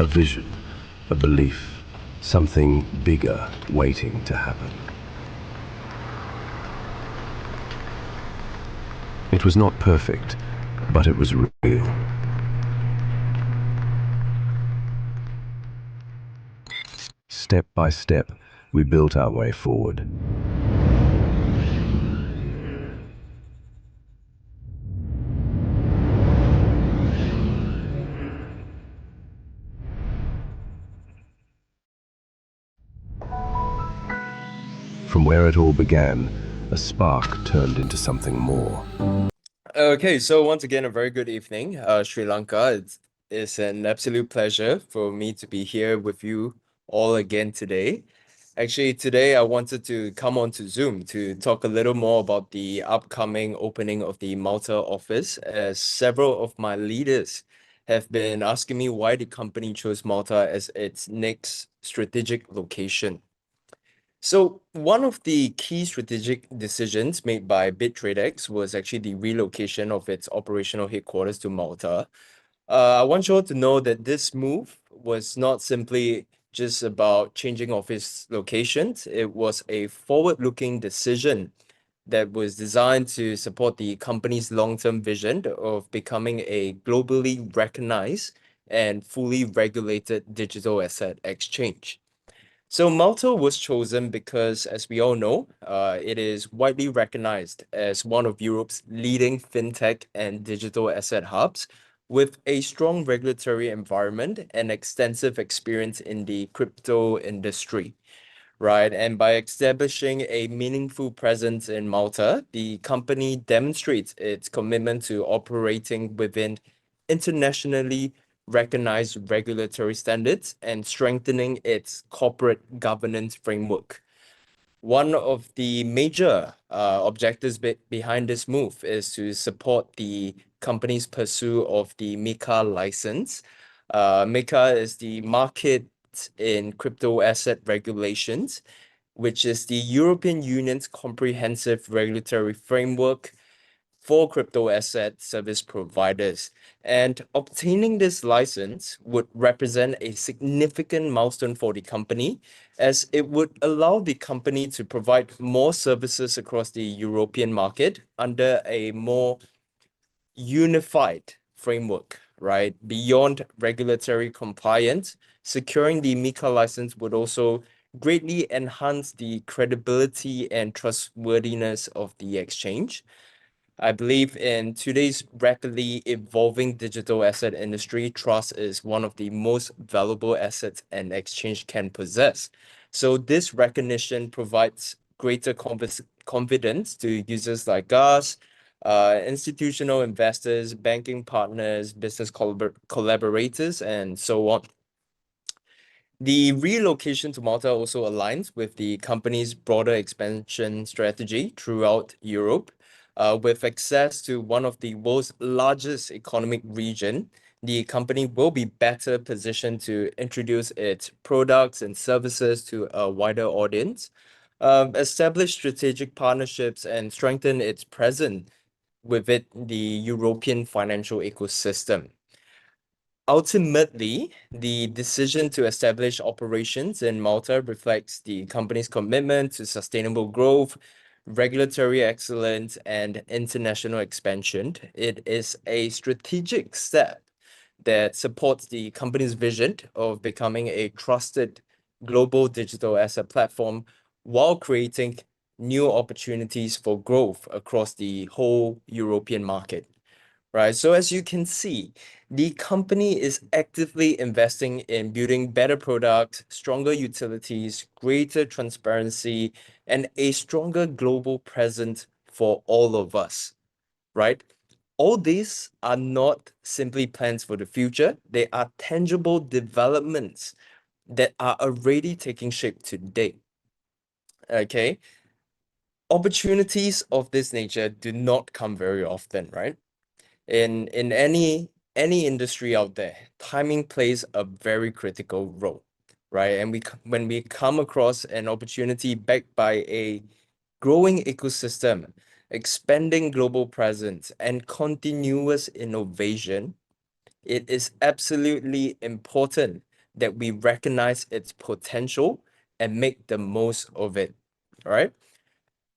A vision, a belief, something bigger waiting to happen. It was not perfect, but it was real. Step by step, we built our way forward. From where it all began, a spark turned into something more. Okay, so once again, a very good evening, Sri Lanka. It's an absolute pleasure for me to be here with you all again today. Actually, today I wanted to come on to Zoom to talk a little more about the upcoming opening of the Malta office, as several of my leaders have been asking me why the company chose Malta as its next strategic location. So one of the key strategic decisions made by Bitradex was actually the relocation of its operational headquarters to Malta. I want you all to know that this move was not simply just about changing office locations. It was a forward-looking decision that was designed to support the company's long-term vision of becoming a globally recognized and fully regulated digital asset exchange. So Malta was chosen because, as we all know, it is widely recognized as one of Europe's leading fintech and digital asset hubs, with a strong regulatory environment and extensive experience in the crypto industry, right? And by establishing a meaningful presence in Malta, the company demonstrates its commitment to operating within internationally recognized regulatory standards and strengthening its corporate governance framework. One of the major objectives behind this move is to support the company's pursuit of the MiCA license. MiCA is the Market in Crypto Asset Regulations, which is the European Union's comprehensive regulatory framework for crypto asset service providers. And obtaining this license would represent a significant milestone for the company, as it would allow the company to provide more services across the European market under a more unified framework, right? Beyond regulatory compliance, securing the MiCA license would also greatly enhance the credibility and trustworthiness of the exchange. I believe in today's rapidly evolving digital asset industry, trust is one of the most valuable assets an exchange can possess. So this recognition provides greater confidence to users like us, institutional investors, banking partners, business collaborators, and so on. The relocation to Malta also aligns with the company's broader expansion strategy throughout Europe. With access to one of the world's largest economic region, the company will be better positioned to introduce its products and services to a wider audience, establish strategic partnerships, and strengthen its presence within the European financial ecosystem. Ultimately, the decision to establish operations in Malta reflects the company's commitment to sustainable growth, regulatory excellence, and international expansion. It is a strategic step that supports the company's vision of becoming a trusted global digital asset platform while creating new opportunities for growth across the whole European market. Right. So as you can see, the company is actively investing in building better products, stronger utilities, greater transparency, and a stronger global presence for all of us, right? All these are not simply plans for the future. They are tangible developments that are already taking shape today. Okay. Opportunities of this nature do not come very often, right? In any industry out there, timing plays a very critical role, right? And when we come across an opportunity backed by a growing ecosystem, expanding global presence, and continuous innovation, it is absolutely important that we recognize its potential and make the most of it. All right.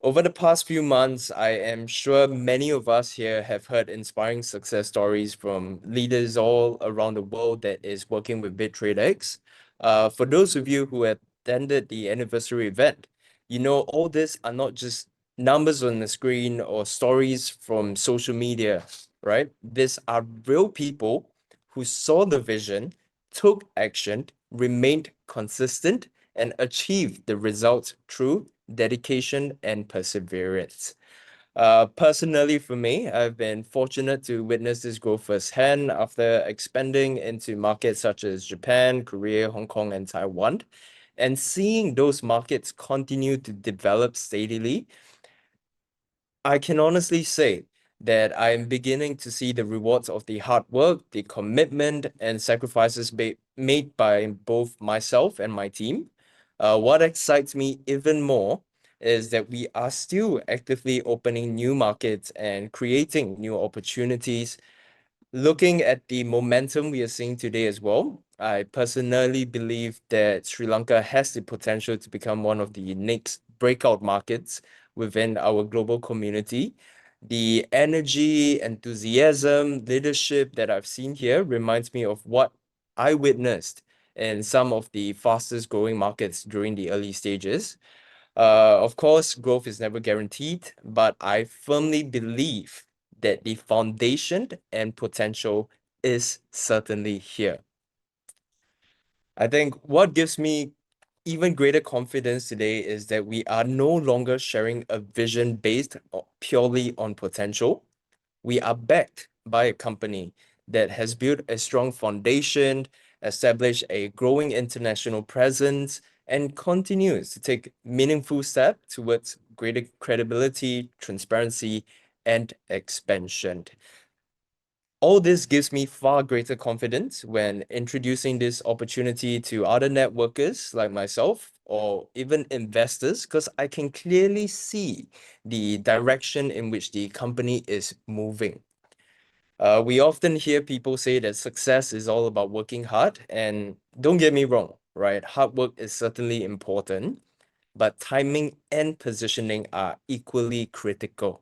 Over the past few months, I am sure many of us here have heard inspiring success stories from leaders all around the world that is working with Bitradex. For those of you who attended the anniversary event, you know all this are not just numbers on the screen or stories from social media, right? These are real people who saw the vision, took action, remained consistent, and achieved the results through dedication and perseverance. Personally, for me, I've been fortunate to witness this growth firsthand after expanding into markets such as Japan, Korea, Hong Kong, and Taiwan. And seeing those markets continue to develop steadily, I can honestly say that I am beginning to see the rewards of the hard work, the commitment, and sacrifices made by both myself and my team. What excites me even more is that we are still actively opening new markets and creating new opportunities. Looking at the momentum we are seeing today as well, I personally believe that Sri Lanka has the potential to become one of the next breakout markets within our global community. The energy, enthusiasm, leadership that I've seen here reminds me of what I witnessed in some of the fastest growing markets during the early stages. Of course, growth is never guaranteed, but I firmly believe that the foundation and potential is certainly here. I think what gives me even greater confidence today is that we are no longer sharing a vision based purely on potential. We are backed by a company that has built a strong foundation, established a growing international presence, and continues to take meaningful steps towards greater credibility, transparency, and expansion. All this gives me far greater confidence when introducing this opportunity to other networkers like myself or even investors, because I can clearly see the direction in which the company is moving. We often hear people say that success is all about working hard, and don't get me wrong, right? Hard work is certainly important, but timing and positioning are equally critical.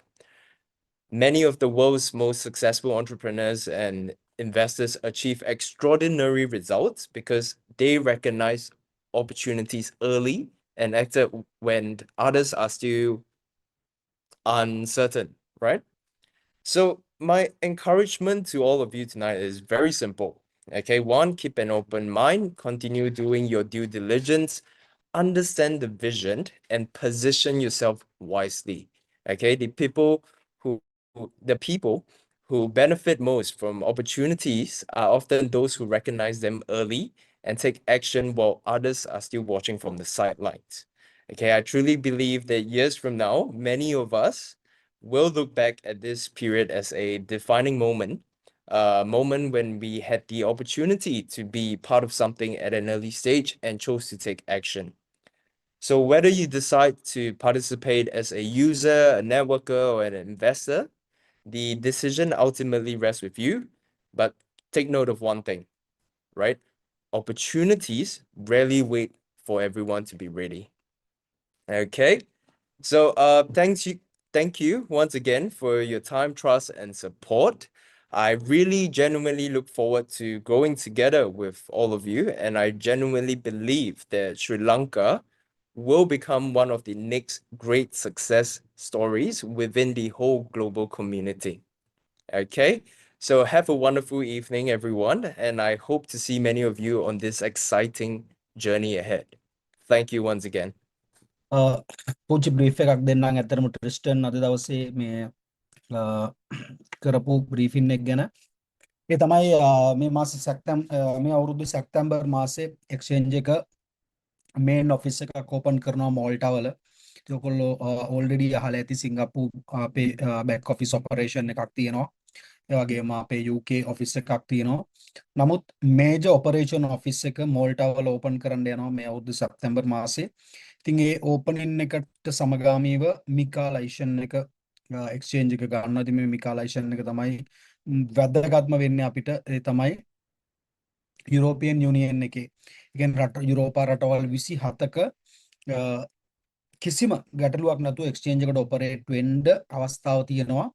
Many of the world's most successful entrepreneurs and investors achieve extraordinary results because they recognize opportunities early and acted when others are still uncertain, right? So my encouragement to all of you tonight is very simple. Okay, one, keep an open mind, continue doing your due diligence, understand the vision, and position yourself wisely. Okay, the people who benefit most from opportunities are often those who recognize them early and take action while others are still watching from the sidelines. Okay, I truly believe that years from now, many of us will look back at this period as a defining moment, a moment when we had the opportunity to be part of something at an early stage and chose to take action. So whether you decide to participate as a user, a networker, or an investor, the decision ultimately rests with you. But take note of one thing, right? Opportunities rarely wait for everyone to be ready. Okay. So thank you once again for your time, trust, and support. I really genuinely look forward to growing together with all of you, and I genuinely believe that Sri Lanka will become one of the next great success stories within the whole global community. Okay, so have a wonderful evening, everyone, and I hope to see many of you on this exciting journey ahead. Thank you once again. පුංචි brief එකක් දෙන්නම් ඇත්තටම ට්‍රිස්ටන් අද දවසේ මේ කරපු බ්‍රීෆින් එක ගැන ඒ තමයි මේ මාස මේ අවුරුදු සැප්තැම්බර් මාසේ එක්ස්චේන්ජ් එක මේන් ඔෆිස් එකක් ඕපන් කරනවා මෝල්ටා වල. ඒගොල්ලෝ ඔල්රෙඩි අහලා ඇති සිංගප්පූ අපේ බෑක් ඔෆිස් ඔපරේෂන් එකක් තියෙනවා. ඒ වගේම අපේ UK ඔෆිස් එකක් තියෙනවා. නමුත් මේජර් ඔපරේෂන් ඔෆිස් එක මෝල්ටා වල ඕපන් කරන්න යනවා මේ අවුරුදු සැප්තැම්බර් මාසේ. ඉතින් ඒ ඕපනින් එකට සමගාමීව මිකාලයිසන් එක එක්ස්චේන්ජ් එක ගන්නවා. ඉතින් මේ මිකාලයිසන් එක තමයි වැදගත්ම වෙන්නේ අපිට. ඒ තමයි යුරෝපියන් යුනියන් එකේ. ඒ කියන්නේ යුරෝපා රටවල් 27ක කිසිම ගැටලුවක් නැතුව එක්ස්චේන්ජ් එකට ඔපරේට් වෙන්න අවස්ථාව තියෙනවා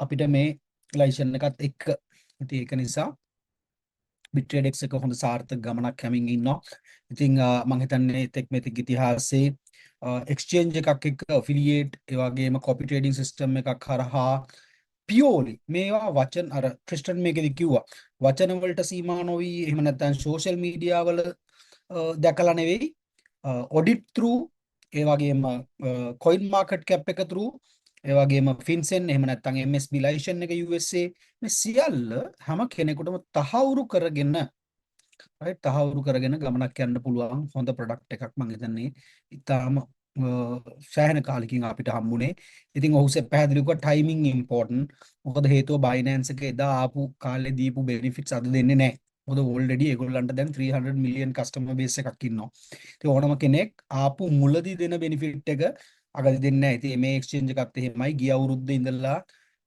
අපිට මේ ලයිසන් එකත් එක්ක. ඉතින් ඒක නිසා Bitradex එක හොඳ සාර්ථක ගමනක් හැමින් ඉන්නවා. ඉතින් මම හිතන්නේ එතෙක් මෙතෙක් ඉතිහාසයේ එක්ස්චේන්ජ් එකක් එක්ක affiliate ඒ වගේම copy trading system එකක් හරහා පියෝලි මේවා වචන අර ක්‍රිස්ටන් මේකෙදි කිව්වා වචන වලට සීමා නොවි එහෙම නැත්නම් සෝෂල් මීඩියා වල දැකලා නෙවෙයි ඔඩිට් through ඒ වගේම coin market cap එක through ඒ වගේම FinCEN එහෙම නැත්නම් MSB license එක USA මේ සියල්ල හැම කෙනෙකුටම තහවුරු කරගෙන right තහවුරු කරගෙන ගමනක් යන්න පුළුවන් හොඳ ප්‍රොඩක්ට් එකක් මම හිතන්නේ ඉතාලම සෑහෙන කාලෙකින් අපිට හම්බුනේ. ඉතින් ඔහුසේ පැහැදිලිව ටයිමින් ඉම්පෝටන්ට්. මොකද හේතුව බයිනෑන්ස් එකේ එදා ආපු කාලේ දීපු බෙනිෆිට්ස් අද දෙන්නේ නැහැ. මොකද ඕල්රෙඩි ඒගොල්ලන්ට දැන් 300 මිලියන් කස්ටමර් බේස් එකක් ඉන්නවා. ඉතින් ඕනම කෙනෙක් ආපු මුලදී දෙන බෙනිෆිට් එක අගදී දෙන්නේ නැහැ. ඉතින් මේ එක්ස්චේන්ජ් එකත් එහෙමයි ගිය අවුරුද්දේ ඉඳලා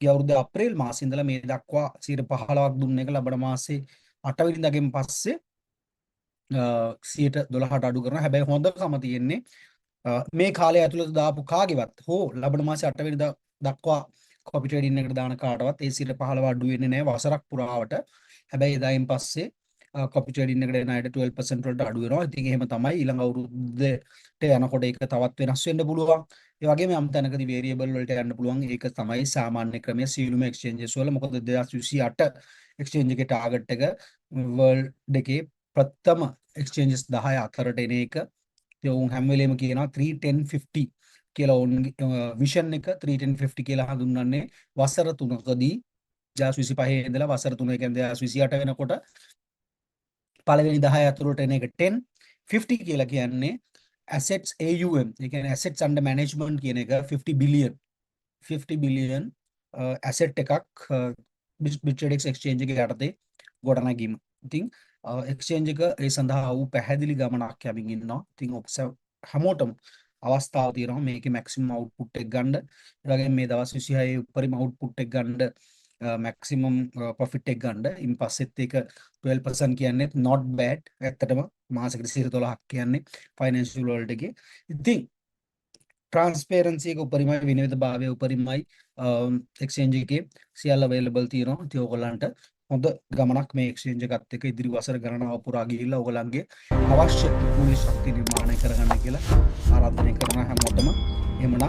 ගිය අවුරුද්දේ අප්‍රේල් මාසේ ඉඳලා මේ දක්වා 15%ක් දුන්න එක ලබන මාසේ 8 වෙනිදාගෙන් පස්සේ 12%ට අඩු කරනවා. හැබැයි හොඳකම තියෙන්නේ මේ කාලය ඇතුළත දාපු කාගේවත් හෝ ලබන මාසේ 8 වෙනිදා දක්වා කොපි ට්‍රේඩින් එකට දාන කාටවත් ඒ 15% අඩු වෙන්නේ නැහැ වසරක් පුරාවට. හැබැයි එදායින් පස්සේ කොපි ට්‍රේඩින් එකට එන අයට 12% වලට අඩු වෙනවා. ඉතින් එහෙම තමයි ඊළඟ අවුරුද්දට යනකොට ඒක තවත් වෙනස් වෙන්න පුළුවන්. ඒ වගේම යම් තැනකදී වේරියබල් වලට යන්න පුළුවන්. ඒක තමයි සාමාන්‍ය ක්‍රමය සියලුම එක්ස්චේන්ජස් වල. මොකද 2028 එක්ස්චේන්ජ් එකේ ටාගට් එක වර්ල්ඩ් එකේ ප්‍රථම එක්ස්චේන්ජස් 10 අතරට එන එක. උන් හැම වෙලේම කියනවා 31050 කියලා උන්ගේ විෂන් එක 31050 කියලා හඳුන්වන්නේ වසර 3කදී 2025 ඉඳලා වසර 3 කියන්නේ 2028 වෙනකොට පළවෙනි 10 අතරට එන එක 1050 කියලා කියන්නේ assets AUM ඒ කියන්නේ assets under management කියන එක 50 billion asset එකක් Bitradex exchange එකේ යටතේ ගොඩනැගීම. ඉතින් එක්ස්චේන්ජ් එක ඒ සඳහා වූ පැහැදිලි ගමනක් යමින් ඉන්නවා. ඉතින් හැමෝටම අවස්ථාව තියෙනවා මේකේ මැක්සිමම් අවුට්පුට් එක ගන්න. ඒ වගේම මේ දවස් 26 උපරිම අවුට්පුට් එක ගන්න මැක්සිමම් ප්‍රොෆිට් එක ගන්න. ඉන් පස්සෙත් ඒක 12% කියන්නේ not bad. ඇත්තටම මාසෙකට 12ක් කියන්නේ ෆයිනෑන්ෂියල් වර්ල්ඩ් එකේ. ඉතින් ට්‍රාන්ස්පරන්සි එක උපරිමයි විනෝදභාවය උපරිමයි එක්ස්චේන්ජ් එකේ සියල්ල අවైలබල් තියෙනවා. ඉතින් ඔයගොල්ලන්ට හොඳ ගමනක් මේ එක්ස්චේන්ජ් එකත් එක්ක ඉදිරි වසර ගණනාව පුරා ගිහිල්ලා ඔයගොල්ලන්ගේ අවශ්‍ය මූල්‍ය ශක්තිය නිර්මාණය කරගන්න කියලා ආරාධනය කරනවා හැමෝටම. එහෙමනම්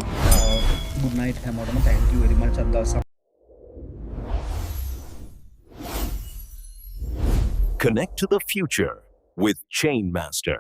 good night හැමෝටම. thank you very much අදවස. Connect to the future with Chainmaster.